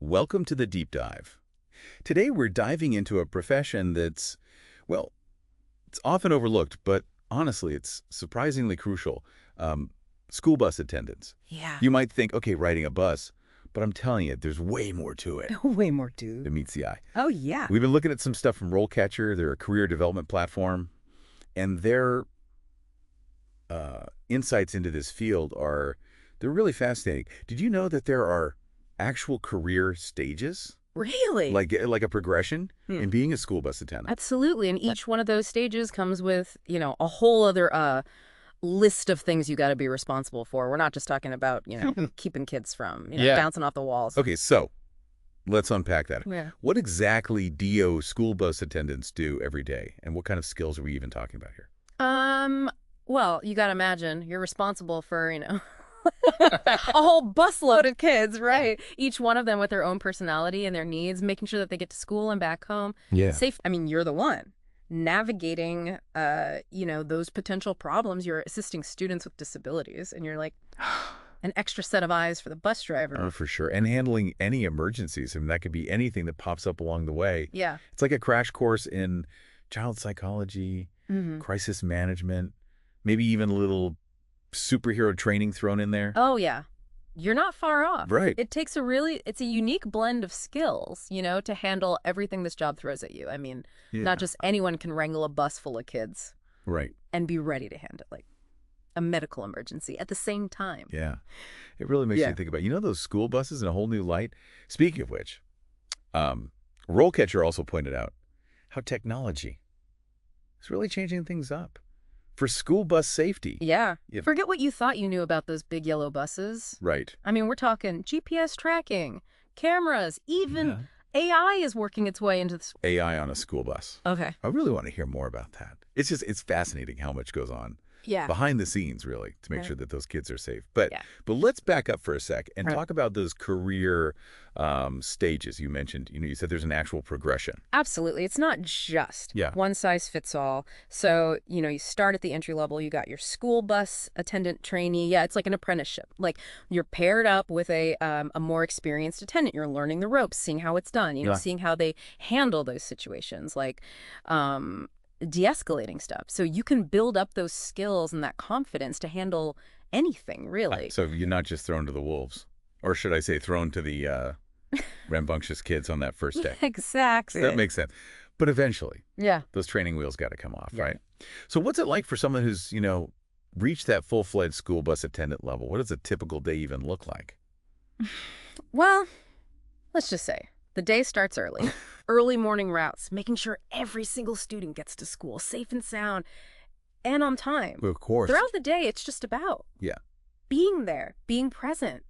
Welcome to the Deep Dive. Today we're diving into a profession that's, well, it's often overlooked, but honestly, it's surprisingly crucial. School bus attendants. Yeah. You might think, okay, riding a bus, but I'm telling you, there's way more to it Way more, dude. than meets the eye. Oh, yeah. We've been looking at some stuff from RoleCatcher, their career development platform, and their insights into this field they're really fascinating. Did you know that there are actual career stages? Really? Like a progression in being a school bus attendant? Absolutely. And each one of those stages comes with, a whole other list of things you got to be responsible for. We're not just talking about, keeping kids from, bouncing off the walls. Okay, so let's unpack that. Yeah. What exactly do school bus attendants do every day? And what kind of skills are we even talking about here? Well, you got to imagine you're responsible for, a whole busload of kids, right? Each one of them with their own personality and their needs, making sure that they get to school and back home. Yeah. Safe. I mean, you're the one navigating, those potential problems. You're assisting students with disabilities, and you're like an extra set of eyes for the bus driver. Oh, for sure. And handling any emergencies. I mean, that could be anything that pops up along the way. Yeah. It's like a crash course in child psychology, crisis management, maybe even a little superhero training thrown in there. Oh, yeah. You're not far off. Right. It's a unique blend of skills, to handle everything this job throws at you. I mean, not just anyone can wrangle a bus full of kids. Right. And be ready to handle like a medical emergency at the same time. Yeah. It really makes you think about, those school buses in a whole new light. Speaking of which, RoleCatcher also pointed out how technology is really changing things up for school bus safety. Yeah. Forget what you thought you knew about those big yellow buses. Right. I mean, we're talking GPS tracking, cameras, even AI is working its way into this. AI on a school bus. Okay. I really want to hear more about that. It's fascinating how much goes on behind the scenes, really, to make sure that those kids are safe. But let's back up for a sec and talk about those career stages you mentioned. You said there's an actual progression. Absolutely. It's not just one size fits all. So, you start at the entry level, you got your school bus attendant trainee. Yeah, it's like an apprenticeship. Like you're paired up with a more experienced attendant. You're learning the ropes, seeing how it's done, seeing how they handle those situations. Like, de-escalating stuff. So you can build up those skills and that confidence to handle anything, really. So you're not just thrown to the wolves, or should I say thrown to the rambunctious kids on that first day. Exactly. That makes sense. But eventually, those training wheels got to come off, right? So what's it like for someone who's, reached that full-fledged school bus attendant level? What does a typical day even look like? Well, let's just say the day starts early. Early morning routes, making sure every single student gets to school safe and sound and on time. Well, of course. Throughout the day, it's just about being there, being present,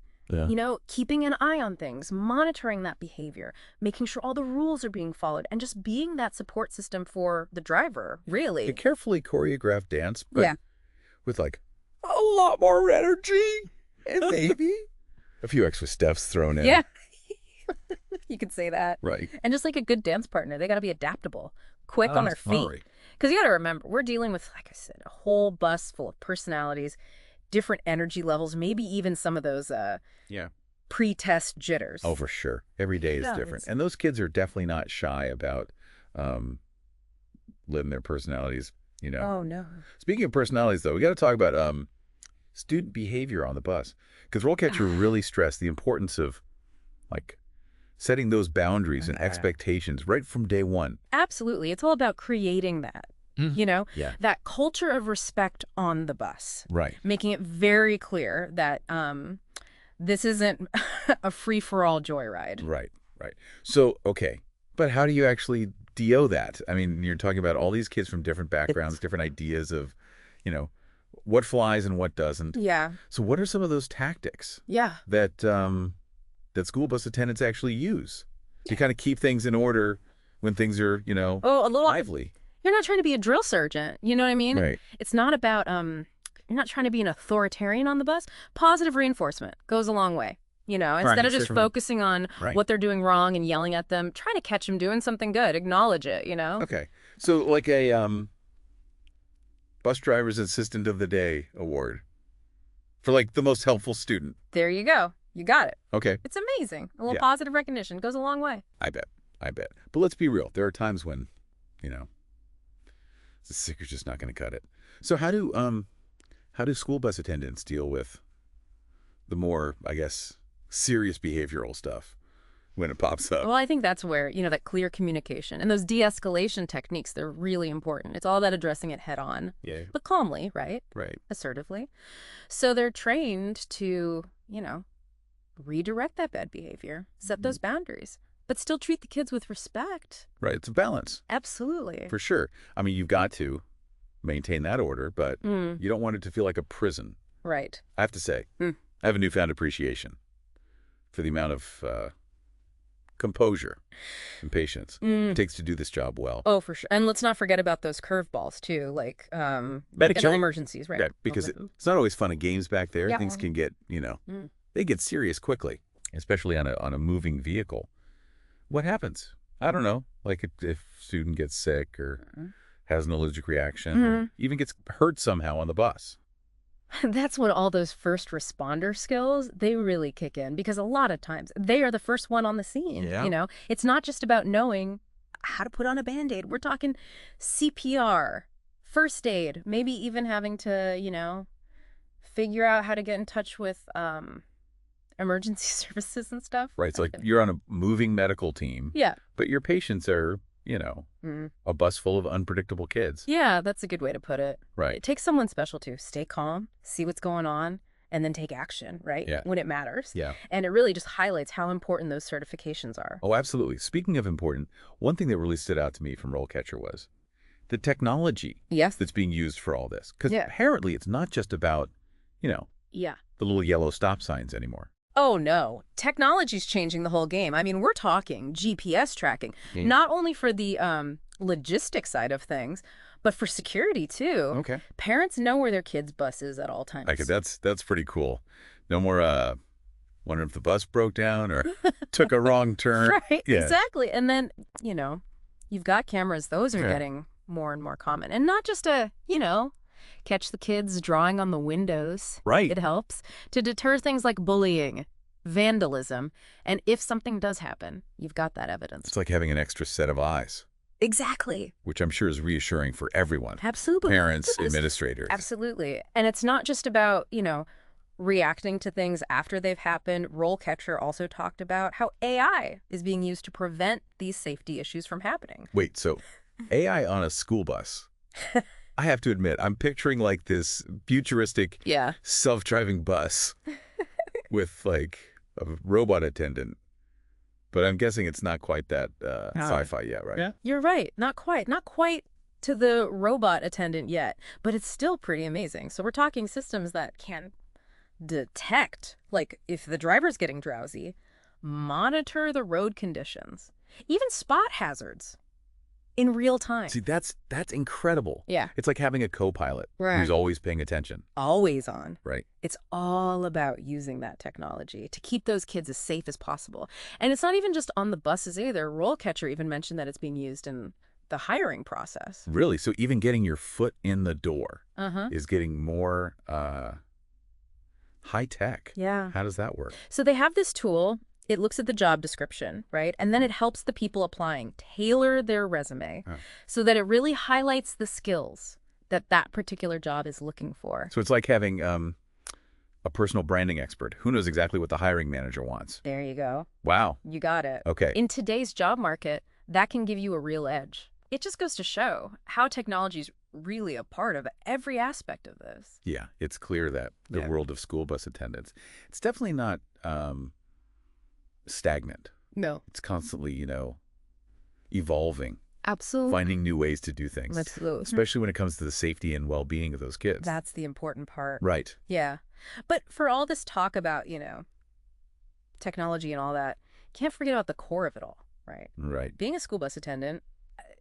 keeping an eye on things, monitoring that behavior, making sure all the rules are being followed, and just being that support system for the driver, really. A carefully choreographed dance, but with like a lot more energy and maybe a few extra steps thrown in. Yeah. You could say that. Right. And just like a good dance partner, they got to be adaptable, quick on their feet. Because you got to remember, we're dealing with, like I said, a whole bus full of personalities, different energy levels, maybe even some of those pre-test jitters. Oh, for sure. Every day is different. And those kids are definitely not shy about living their personalities, Oh, no. Speaking of personalities, though, we got to talk about student behavior on the bus. Because RoleCatcher really stressed the importance of, like, setting those boundaries and expectations right from day one. Absolutely. It's all about creating that, that culture of respect on the bus. Right. Making it very clear that this isn't a free-for-all joyride. Right, right. So, okay, but how do you actually DO that? I mean, you're talking about all these kids from different backgrounds, different ideas of, what flies and what doesn't. Yeah. So what are some of those tactics that school bus attendants actually use to kind of keep things in order when things are, lively? You're not trying to be a drill sergeant. You know what I mean? Right. It's not about, you're not trying to be an authoritarian on the bus. Positive reinforcement goes a long way. Instead of just focusing on what they're doing wrong and yelling at them, trying to catch them doing something good, acknowledge it, Okay. So like a Bus Driver's Assistant of the Day award for like the most helpful student. There you go. You got it. Okay. It's amazing. A little positive recognition goes a long way. I bet. But let's be real. There are times when, the sticker's just not going to cut it. So how do school bus attendants deal with the more, I guess, serious behavioral stuff when it pops up? Well, I think that's where, that clear communication and those de-escalation techniques, they're really important. It's all about addressing it head on, but calmly, right? Right. Assertively. So they're trained to, redirect that bad behavior, set those boundaries, but still treat the kids with respect. Right. It's a balance. Absolutely. For sure. I mean, you've got to maintain that order, but you don't want it to feel like a prison. Right. I have to say, I have a newfound appreciation for the amount of composure and patience it takes to do this job well. Oh, for sure. And let's not forget about those curveballs, too, like medical emergencies, right? Yeah, because it's not always fun and games back there. Yeah. Things can get, they get serious quickly, especially on a moving vehicle. What happens? I don't know. Like if a student gets sick or has an allergic reaction or even gets hurt somehow on the bus. That's when all those first responder skills, they really kick in, because a lot of times they are the first one on the scene. Yeah. It's not just about knowing how to put on a Band-Aid. We're talking CPR, first aid, maybe even having to, figure out how to get in touch with emergency services and stuff. Right. It's like you're on a moving medical team. Yeah. But your patients are, a bus full of unpredictable kids. Yeah, that's a good way to put it. Right. It takes someone special to stay calm, see what's going on, and then take action, right? Yeah. When it matters. Yeah. And it really just highlights how important those certifications are. Oh, absolutely. Speaking of important, one thing that really stood out to me from RoleCatcher was the technology that's being used for all this. Because apparently it's not just about, the little yellow stop signs anymore. Oh, no. Technology's changing the whole game. I mean, we're talking GPS tracking, not only for the logistics side of things, but for security, too. Okay. Parents know where their kid's bus is at all times. Okay, that's pretty cool. No more wondering if the bus broke down or took a wrong turn. Right, exactly. And then, you've got cameras. Those are getting more and more common. And not just catch the kids drawing on the windows. Right. It helps to deter things like bullying, vandalism, and if something does happen, you've got that evidence. It's like having an extra set of eyes. Exactly. Which I'm sure is reassuring for everyone. Absolutely. Parents, administrators. Absolutely. And it's not just about, reacting to things after they've happened. RoleCatcher also talked about how AI is being used to prevent these safety issues from happening. Wait, so AI on a school bus? I have to admit, I'm picturing like this futuristic self-driving bus with like a robot attendant. But I'm guessing it's not quite that sci-fi yet, right? Yeah. You're right. Not quite. Not quite to the robot attendant yet, but it's still pretty amazing. So we're talking systems that can detect, like if the driver's getting drowsy, monitor the road conditions, even spot hazards in real time. See, that's incredible. Yeah. It's like having a co-pilot who's always paying attention. Always on. Right. It's all about using that technology to keep those kids as safe as possible. And it's not even just on the buses either. RoleCatcher even mentioned that it's being used in the hiring process. Really? So even getting your foot in the door is getting more high tech. Yeah. How does that work? So they have this tool. It looks at the job description, right? And then it helps the people applying tailor their resume so that it really highlights the skills that particular job is looking for. So it's like having a personal branding expert who knows exactly what the hiring manager wants. There you go. Wow. You got it. Okay. In today's job market, that can give you a real edge. It just goes to show how technology is really a part of every aspect of this. Yeah, it's clear that the world of school bus attendants, it's definitely not stagnant. No. It's constantly, evolving. Absolutely. Finding new ways to do things. Absolutely. Especially when it comes to the safety and well-being of those kids. That's the important part. Right. Yeah. But for all this talk about, technology and all that, can't forget about the core of it all, right? Right. Being a school bus attendant,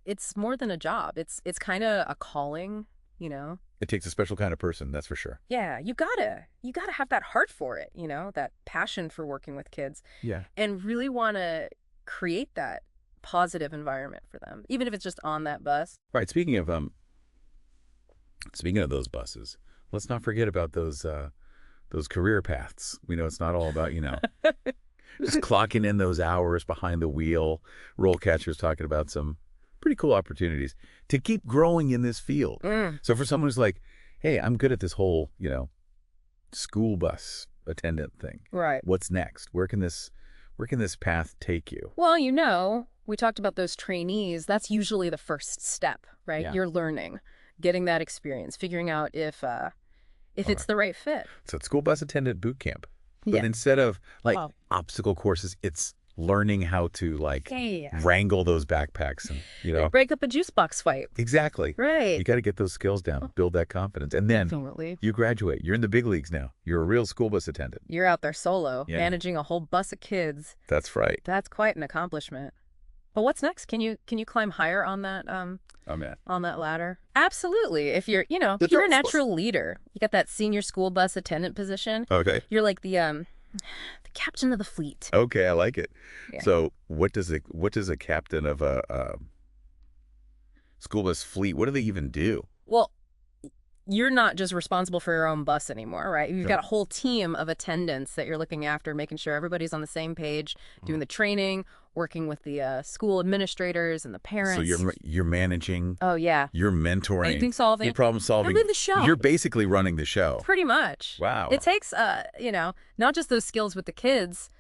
it's more than a job. It's kind of a calling, It takes a special kind of person, that's for sure. Yeah, you gotta have that heart for it, that passion for working with kids. Yeah. And really want to create that positive environment for them, even if it's just on that bus. Right. Speaking of those buses, let's not forget about those those career paths. We know it's not all about, just clocking in those hours behind the wheel. RoleCatcher's talking about some pretty cool opportunities to keep growing in this field. So for someone who's like, hey, I'm good at this whole, school bus attendant thing. Right. What's next? Where can this path take you? Well, we talked about those trainees. That's usually the first step, right? Yeah. You're learning, getting that experience, figuring out if it's the right fit. So it's School Bus Attendant Boot Camp. But instead of obstacle courses, it's learning how to wrangle those backpacks and break up a juice box fight. Exactly. Right. You got to get those skills down, build that confidence, and then you graduate. You're in the big leagues now. You're a real school bus attendant. You're out there solo, managing a whole bus of kids. That's right. That's quite an accomplishment. But what's next? Can you climb higher on that on that ladder? Absolutely. If you're you're a natural leader, you got that senior school bus attendant position. Okay. You're like the captain of the fleet. Okay, I like it. Yeah. So what does a captain of a school bus fleet, what do they even do? Well, you're not just responsible for your own bus anymore, right? You've got a whole team of attendants that you're looking after, making sure everybody's on the same page, doing the training, working with the school administrators and the parents. So you're managing. Oh, yeah. You're mentoring. Anything solving. Problem solving. You're the show. You're basically running the show. Pretty much. Wow. It takes, not just those skills with the kids,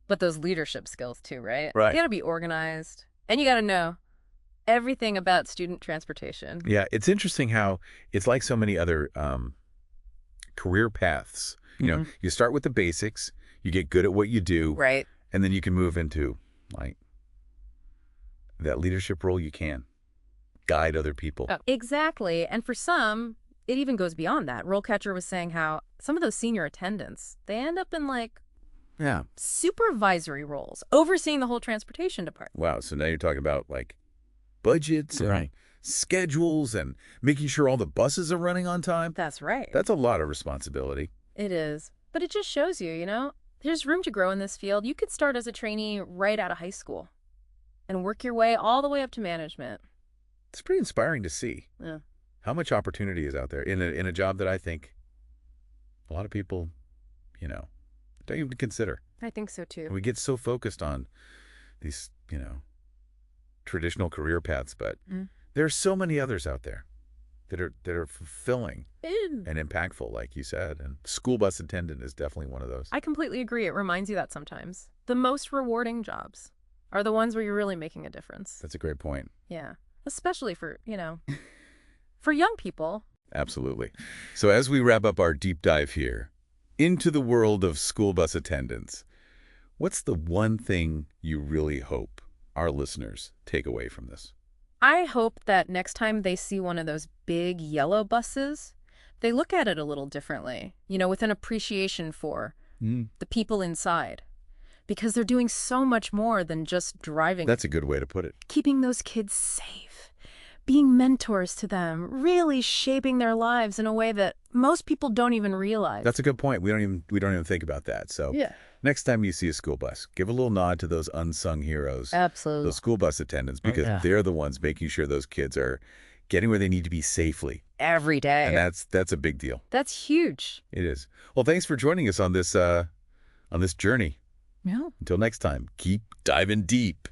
but those leadership skills too, right? Right. You got to be organized, and you got to know everything about student transportation. Yeah, it's interesting how it's like so many other career paths. You start with the basics, you get good at what you do, right, and then you can move into that leadership role. You can guide other people. Oh, exactly, and for some, it even goes beyond that. RoleCatcher was saying how some of those senior attendants, they end up in supervisory roles, overseeing the whole transportation department. Wow, so now you're talking about budgets and schedules and making sure all the buses are running on time. That's right. That's a lot of responsibility. It is. But it just shows you, there's room to grow in this field. You could start as a trainee right out of high school and work your way all the way up to management. It's pretty inspiring to see. Yeah. How much opportunity is out there in a job that I think a lot of people, don't even consider. I think so too. And we get so focused on these, traditional career paths, but there are so many others out there that are fulfilling and impactful, like you said. And school bus attendant is definitely one of those. I completely agree. It reminds you that sometimes the most rewarding jobs are the ones where you're really making a difference. That's a great point. Yeah, especially for for young people. Absolutely. So as we wrap up our deep dive here into the world of school bus attendants, what's the one thing you really hope our listeners take away from this? I hope that next time they see one of those big yellow buses, they look at it a little differently, with an appreciation for the people inside. Because they're doing so much more than just driving. That's a good way to put it. Keeping those kids safe, being mentors to them, really shaping their lives in a way that most people don't even realize. That's a good point. We don't even think about that. So next time you see a school bus, give a little nod to those unsung heroes. Absolutely. Those school bus attendants, because they're the ones making sure those kids are getting where they need to be safely. Every day. And that's a big deal. That's huge. It is. Well, thanks for joining us on this journey. Yeah. Until next time, keep diving deep.